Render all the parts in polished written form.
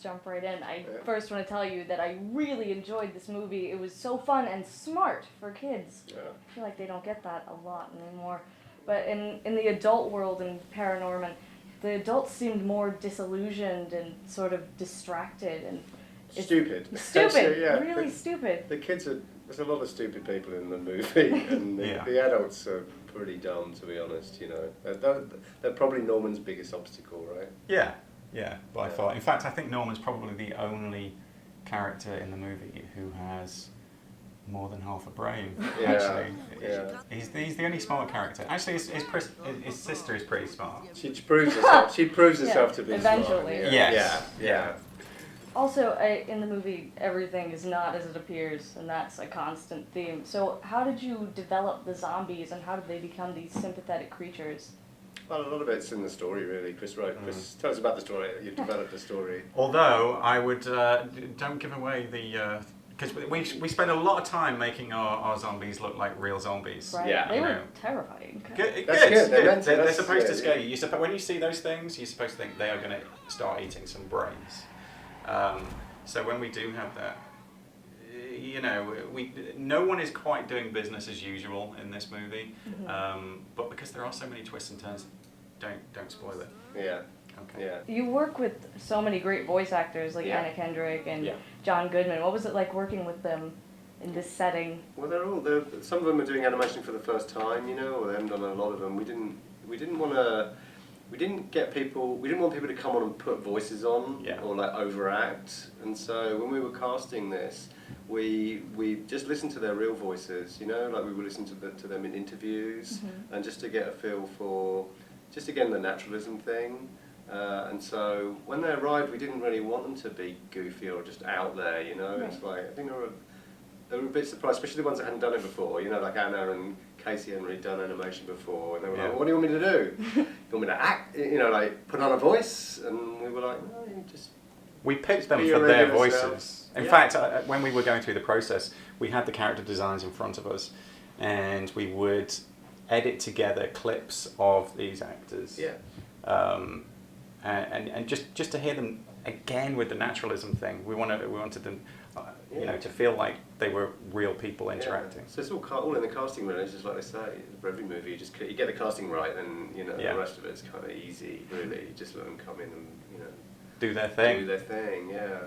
jump right in. I first want to tell you that I really enjoyed this movie. It was so fun and smart for kids. Yeah. I feel like they don't get that a lot anymore. But in the adult world in ParaNorman, the adults seemed more disillusioned and sort of distracted and Stupid. Stupid, Actually, yeah. really stupid. The kids are. There's a lot of stupid people in the movie, and the adults are pretty dumb, to be honest. You know, they're probably Norman's biggest obstacle, right? Yeah, by far. In fact, I think Norman's probably the only character in the movie who has more than half a brain. Yeah, actually, yeah. He's the only smart character. Actually, his sister is pretty smart. She proves herself. She proves herself to be eventually. smart. Yes. Yeah. Also, in the movie, everything is not as it appears, and that's a constant theme. So how did you develop the zombies, and how did they become these sympathetic creatures? Well, a lot of it's in the story, really. Chris, Chris, tell us about the story. You've developed the story. Although, I would, don't give away the, because we spend a lot of time making our zombies look like real zombies. Right. Yeah. They were terrifying. Good. That's good. They're supposed to scare you. When you see those things, you're supposed to think they are going to start eating some brains. So when we do have that, you know, no one is quite doing business as usual in this movie, but because there are so many twists and turns, don't spoil it. Yeah. Okay. Yeah. You work with so many great voice actors like Anna Kendrick and John Goodman. What was it like working with them in this setting? Well, some of them are doing animation for the first time, you know, or they haven't done a lot of them. We didn't want people to come on and put voices on or like overact. And so when we were casting this, we just listened to their real voices, you know, like we would listen to them in interviews and just to get a feel for, just again, the naturalism thing. And so when they arrived, we didn't really want them to be goofy or just out there, you know. It's like, I think they were a bit surprised, especially the ones that hadn't done it before, you know, like Anna and Casey hadn't really done animation before, and they were like, what do you want me to do? You want me to act, you know, like put on a voice? And we were like, no, you just... We picked them for their voices. In fact, when we were going through the process, we had the character designs in front of us, and we would edit together clips of these actors. Yeah. And just to hear them again with the naturalism thing, we wanted them, you know, to feel like they were real people interacting. So it's all in the casting, really. It's just like they say, for every movie, you get the casting right, and you know the rest of it's kind of easy, really. You just let them come in and do their thing. Yeah.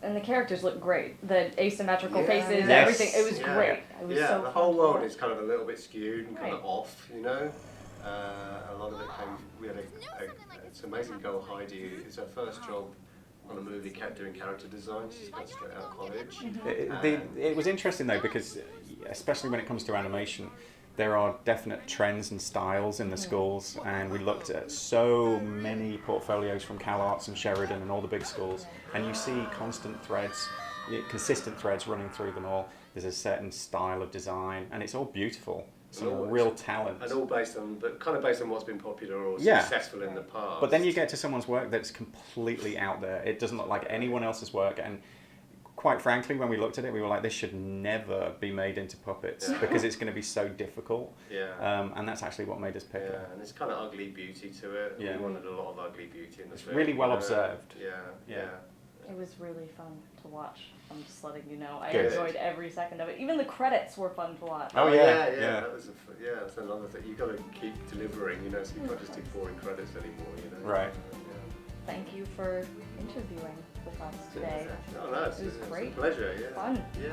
And the characters look great. The asymmetrical faces, everything. It was great. It was so the whole world is kind of a little bit skewed and kind of off, you know. A lot of it came. We had it's amazing girl Heidi. It's her first job on a movie, kept doing character design. She's got straight out of college. It was interesting though, because especially when it comes to animation, there are definite trends and styles in the schools, and we looked at so many portfolios from CalArts and Sheridan and all the big schools, and you see consistent threads running through them all. There's a certain style of design, and it's all beautiful. Some real talent. And all based on what's been popular or successful in the past. But then you get to someone's work that's completely out there. It doesn't look like anyone else's work, and quite frankly, when we looked at it, we were like, this should never be made into puppets because it's going to be so difficult. Yeah. And that's actually what made us pick it. Yeah, and it's kind of ugly beauty to it. Yeah. We wanted a lot of ugly beauty in the film. Really well observed. Yeah. It was really fun to watch. I'm just letting you know. I Good. enjoyed every second of it. Even the credits were fun to watch. Oh yeah. That's another thing. You've got to keep delivering, you know. So you can't just do boring credits anymore, you know. Right. Thank you for interviewing with us today. Oh, no, it was great. It's a pleasure. Yeah. Fun. Yeah.